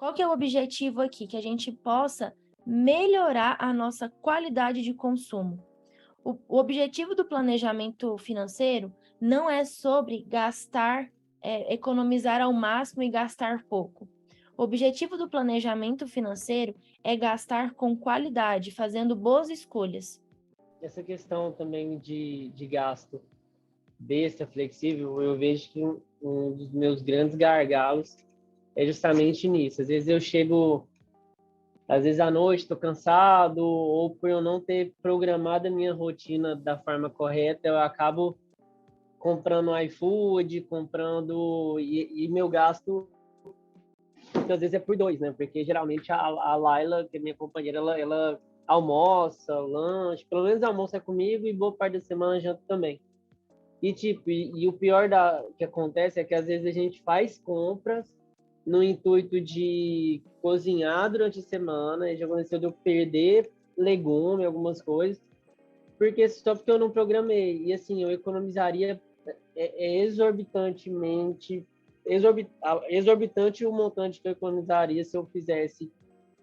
Qual que é o objetivo aqui? Que a gente possa melhorar a nossa qualidade de consumo. O objetivo do planejamento financeiro não é sobre gastar, economizar ao máximo e gastar pouco. O objetivo do planejamento financeiro é gastar com qualidade, fazendo boas escolhas. Essa questão também de gasto besta, flexível, eu vejo que um dos meus grandes gargalos é justamente nisso. Às vezes eu chego, às vezes à noite, estou cansado, ou por eu não ter programado a minha rotina da forma correta, eu acabo comprando iFood, e meu gasto, que às vezes é por dois, né? Porque geralmente a Laila, que é minha companheira, ela almoça, lanche, pelo menos almoça comigo e boa parte da semana janta também. E, tipo, e o pior que acontece é que às vezes a gente faz compras no intuito de cozinhar durante a semana, e já aconteceu de eu perder legume, algumas coisas, só porque eu não programei. E assim, eu economizaria exorbitantemente, exorbitante o montante que eu economizaria se eu fizesse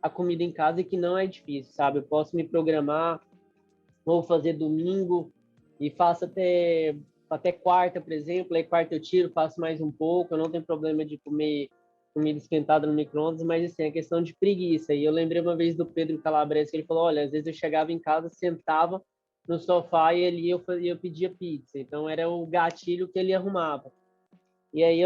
a comida em casa, e que não é difícil, sabe? Eu posso me programar, ou fazer domingo e faço até quarta, por exemplo. Aí quarta eu tiro, faço mais um pouco. Eu não tenho problema de comer comida esquentada no micro-ondas, mas assim, é questão de preguiça. E eu lembrei uma vez do Pedro Calabrese, que ele falou: olha, às vezes eu chegava em casa, sentava no sofá e ali eu pedia pizza. Então era o gatilho que ele arrumava. E aí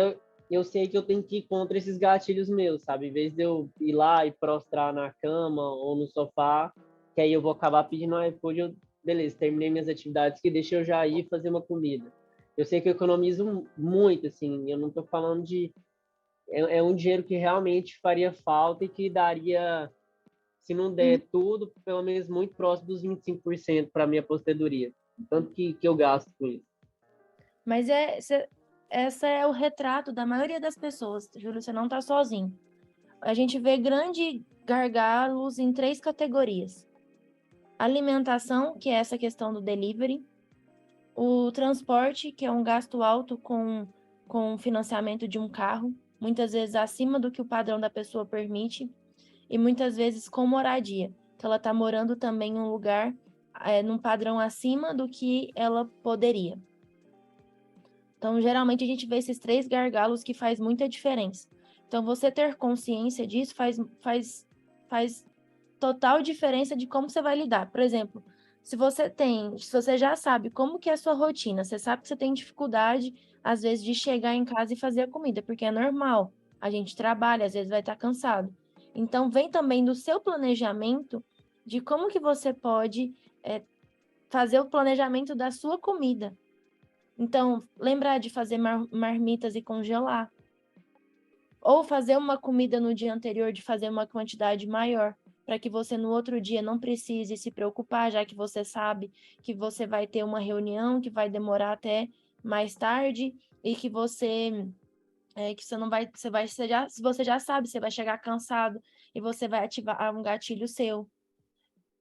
eu sei que eu tenho que ir contra esses gatilhos meus, sabe? Em vez de eu ir lá e prostrar na cama ou no sofá, que aí eu vou acabar pedindo um iFood, beleza, terminei minhas atividades, que deixa eu já ir fazer uma comida. Eu sei que eu economizo muito, assim, eu não tô falando de... É um dinheiro que realmente faria falta e que daria, se não Uhum. der tudo, pelo menos muito próximo dos 25% para minha aposentadoria. Tanto que eu gasto com isso. Mas essa é o retrato da maioria das pessoas, Júlio, você não está sozinho. A gente vê grandes gargalos em 3 categorias. Alimentação, que é essa questão do delivery. O transporte, que é um gasto alto com o financiamento de um carro, muitas vezes acima do que o padrão da pessoa permite, e muitas vezes com moradia, que ela está morando também em um lugar, num padrão acima do que ela poderia. Então, geralmente, a gente vê esses 3 gargalos que faz muita diferença. Então, você ter consciência disso faz total diferença de como você vai lidar. Por exemplo, se você já sabe como que é a sua rotina, você sabe que você tem dificuldade, às vezes, de chegar em casa e fazer a comida, porque é normal. A gente trabalha, às vezes vai estar cansado. Então, vem também do seu planejamento de como que você pode fazer o planejamento da sua comida. Então, lembrar de fazer marmitas e congelar. Ou fazer uma comida no dia anterior, de fazer uma quantidade maior, para que você no outro dia não precise se preocupar, já que você sabe que você vai ter uma reunião que vai demorar até mais tarde e que você não vai, você já sabe, você vai chegar cansado e você vai ativar um gatilho seu.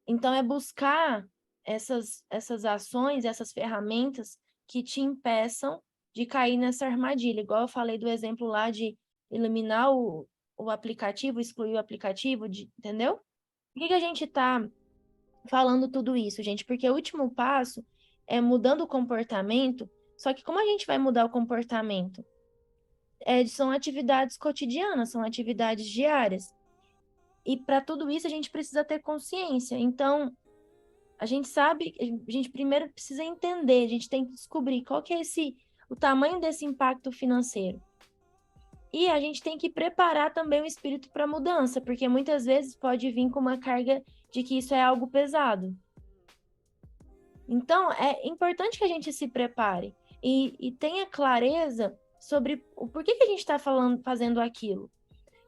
Então é buscar essas ações, essas ferramentas que te impeçam de cair nessa armadilha. Igual eu falei do exemplo lá de eliminar o aplicativo, excluir o aplicativo, entendeu? Por que a gente está falando tudo isso, gente? Porque o último passo é mudando o comportamento, só que como a gente vai mudar o comportamento? São atividades cotidianas, são atividades diárias. E para tudo isso a gente precisa ter consciência. Então, a gente sabe, a gente primeiro precisa entender, a gente tem que descobrir qual que é o tamanho desse impacto financeiro. E a gente tem que preparar também o espírito para a mudança, porque muitas vezes pode vir com uma carga de que isso é algo pesado. Então, é importante que a gente se prepare e tenha clareza sobre o porquê que a gente está fazendo aquilo.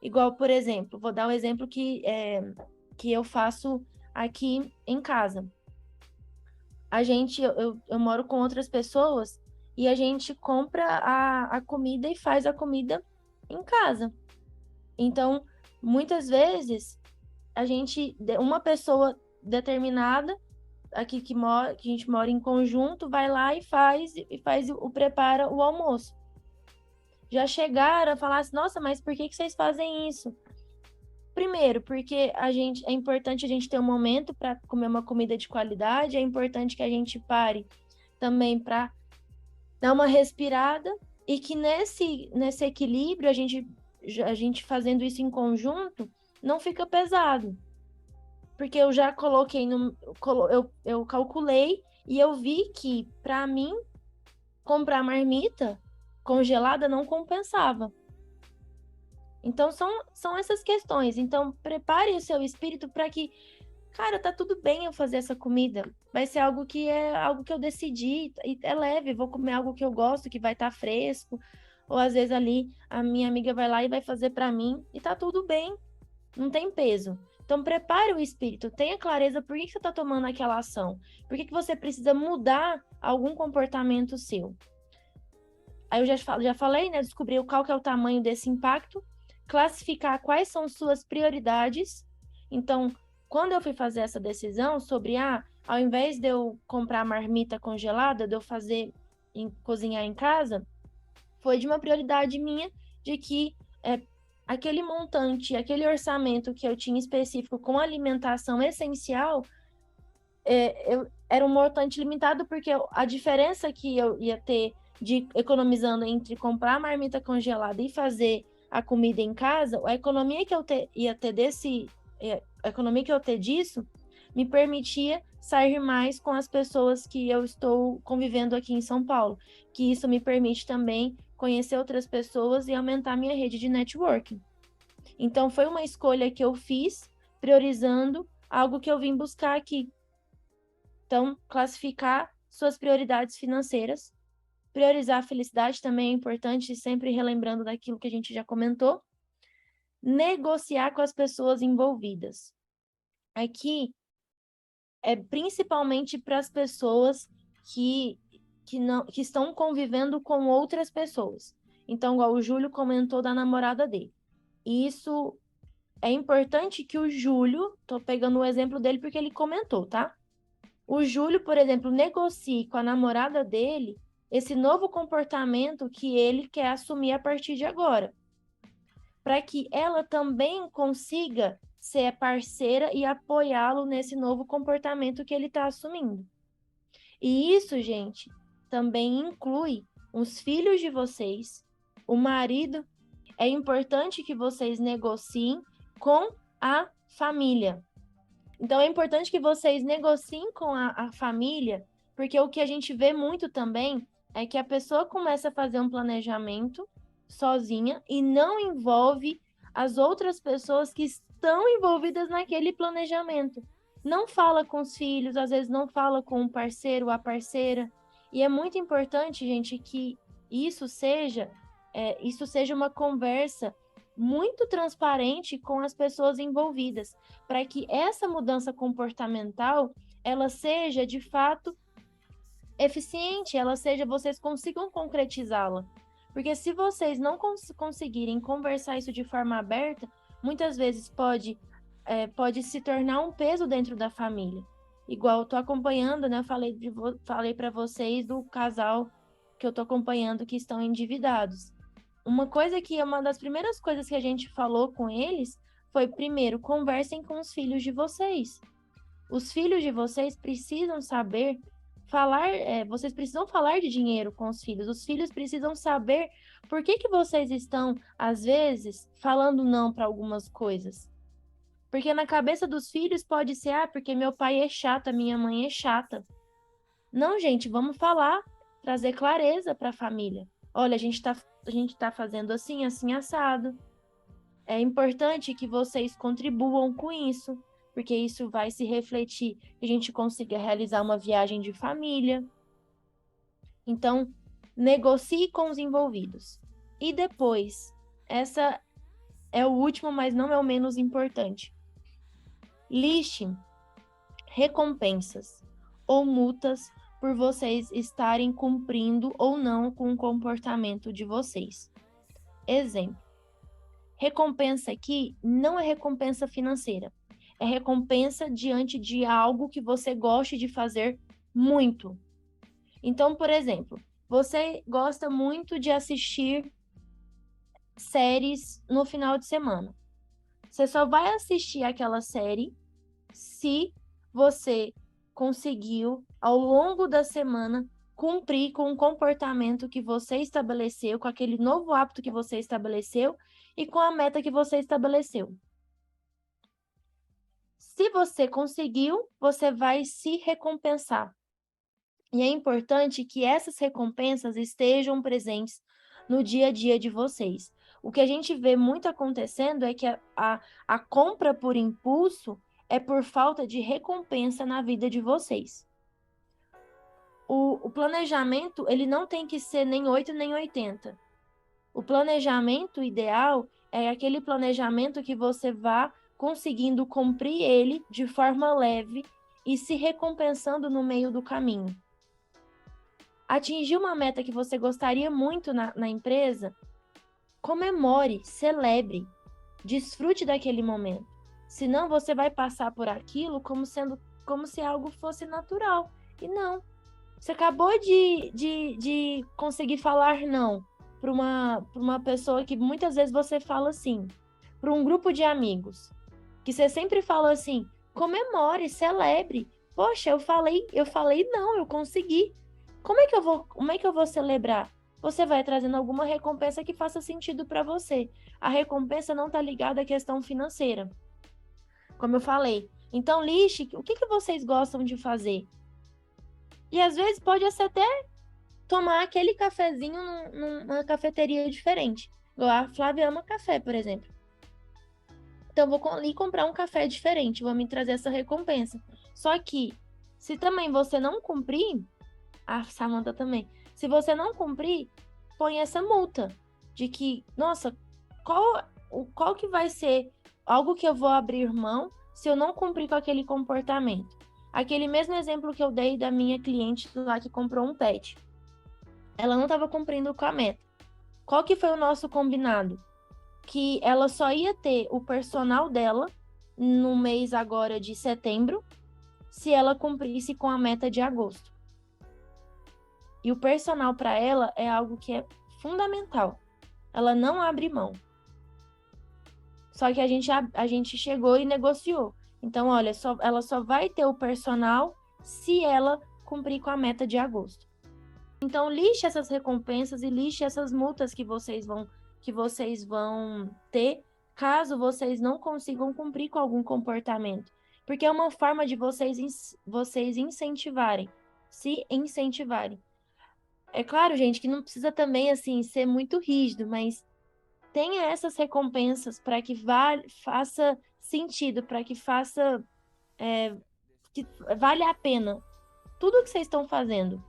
Igual, por exemplo, vou dar um exemplo que eu faço aqui em casa. Eu moro com outras pessoas e a gente compra a comida e faz a comida em casa. Então, muitas vezes, uma pessoa determinada, aqui que a gente mora em conjunto, vai lá prepara o almoço. Já chegaram a falar assim, nossa, mas por que vocês fazem isso? Primeiro, porque é importante a gente ter um momento para comer uma comida de qualidade, é importante que a gente pare também para dar uma respirada e que nesse equilíbrio, a gente fazendo isso em conjunto, não fica pesado. Porque eu já coloquei eu calculei e eu vi que, para mim, comprar marmita congelada não compensava. Então, são essas questões. Então, prepare o seu espírito para que, cara, tá tudo bem eu fazer essa comida. Vai ser algo que eu decidi, e é leve, vou comer algo que eu gosto, que vai estar fresco. Ou às vezes ali a minha amiga vai lá e vai fazer para mim e tá tudo bem. Não tem peso. Então, prepare o espírito, tenha clareza por que você está tomando aquela ação. Por que você precisa mudar algum comportamento seu. Aí eu já falei, né? Descobrir qual que é o tamanho desse impacto, classificar quais são suas prioridades. Então, quando eu fui fazer essa decisão sobre, ao invés de eu comprar marmita congelada, de eu cozinhar em casa, foi de uma prioridade minha de que aquele montante, aquele orçamento que eu tinha específico com alimentação essencial, era um montante limitado, porque a diferença que eu ia ter de economizando entre comprar a marmita congelada e fazer a comida em casa, a economia que eu ia ter a economia que eu ter disso me permitia sair mais com as pessoas que eu estou convivendo aqui em São Paulo, que isso me permite também conhecer outras pessoas e aumentar minha rede de networking. Então, foi uma escolha que eu fiz, priorizando algo que eu vim buscar aqui. Então, classificar suas prioridades financeiras, priorizar a felicidade também é importante, sempre relembrando daquilo que a gente já comentou. Negociar com as pessoas envolvidas. Aqui é principalmente para as pessoas que estão convivendo com outras pessoas. Então, igual o Júlio comentou da namorada dele. E isso é importante que o Júlio, tô pegando o exemplo dele porque ele comentou, tá? O Júlio, por exemplo, negocie com a namorada dele esse novo comportamento que ele quer assumir a partir de agora, para que ela também consiga ser parceira e apoiá-lo nesse novo comportamento que ele está assumindo. E isso, gente, também inclui os filhos de vocês, o marido. É importante que vocês negociem com a família. Então, é importante que vocês negociem com a família, porque o que a gente vê muito também é que a pessoa começa a fazer um planejamento sozinha e não envolve as outras pessoas que estão envolvidas naquele planejamento. Não fala com os filhos, às vezes não fala com o parceiro, a parceira. E é muito importante, gente, que isso seja uma conversa muito transparente com as pessoas envolvidas, para que essa mudança comportamental ela seja de fato eficiente, vocês consigam concretizá-la. Porque se vocês não conseguirem conversar isso de forma aberta, muitas vezes pode se tornar um peso dentro da família. Igual eu tô acompanhando, né? Falei para vocês do casal que eu tô acompanhando que estão endividados. Uma das primeiras coisas que a gente falou com eles foi, primeiro, conversem com os filhos de vocês. Os filhos de vocês precisam saber vocês precisam falar de dinheiro com os filhos. Os filhos precisam saber por que vocês estão, às vezes, falando não para algumas coisas. Porque na cabeça dos filhos pode ser, porque meu pai é chato, a minha mãe é chata. Não, gente, vamos falar, trazer clareza para a família. Olha, a gente tá fazendo assim, assim, assado. É importante que vocês contribuam com isso, porque isso vai se refletir que a gente consiga realizar uma viagem de família. Então, negocie com os envolvidos. E depois, essa é o último, mas não é o menos importante. Liste recompensas ou multas por vocês estarem cumprindo ou não com o comportamento de vocês. Exemplo. Recompensa aqui não é recompensa financeira. É recompensa diante de algo que você goste de fazer muito. Então, por exemplo, você gosta muito de assistir séries no final de semana. Você só vai assistir aquela série se você conseguiu, ao longo da semana, cumprir com o comportamento que você estabeleceu, com aquele novo hábito que você estabeleceu e com a meta que você estabeleceu. Se você conseguiu, você vai se recompensar. E é importante que essas recompensas estejam presentes no dia a dia de vocês. O que a gente vê muito acontecendo é que a compra por impulso é por falta de recompensa na vida de vocês. O planejamento, ele não tem que ser nem 8 nem 80. O planejamento ideal é aquele planejamento que você vá conseguindo cumprir ele de forma leve e se recompensando no meio do caminho. Atingir uma meta que você gostaria muito na empresa, comemore, celebre, desfrute daquele momento. Senão você vai passar por aquilo como se algo fosse natural. E não. Você acabou de conseguir falar não para uma pessoa que muitas vezes você fala assim, para um grupo de amigos, que você sempre fala assim, comemore, celebre. Poxa, eu falei não, eu consegui. Como é que eu vou celebrar? Você vai trazendo alguma recompensa que faça sentido para você. A recompensa não está ligada à questão financeira, como eu falei. Então, lixe, o que vocês gostam de fazer? E às vezes pode ser até tomar aquele cafezinho numa cafeteria diferente. Igual a Flávia ama café, por exemplo. Então, vou ali comprar um café diferente, vou me trazer essa recompensa. Só que, se também você não cumprir, a Samantha também, se você não cumprir, põe essa multa de que, nossa, qual que vai ser algo que eu vou abrir mão se eu não cumprir com aquele comportamento? Aquele mesmo exemplo que eu dei da minha cliente lá que comprou um pet. Ela não estava cumprindo com a meta. Qual que foi o nosso combinado? Que ela só ia ter o personal dela no mês agora de setembro, se ela cumprisse com a meta de agosto. E o personal para ela é algo que é fundamental. Ela não abre mão. Só que a gente chegou e negociou. Então, olha, ela só vai ter o personal se ela cumprir com a meta de agosto. Então, lixe essas recompensas e lixe essas multas que vocês vão ter caso vocês não consigam cumprir com algum comportamento. Porque é uma forma de vocês incentivarem, se incentivarem. É claro, gente, que não precisa também assim ser muito rígido, mas tenha essas recompensas para que faça sentido, para que faça que vale a pena tudo que vocês estão fazendo.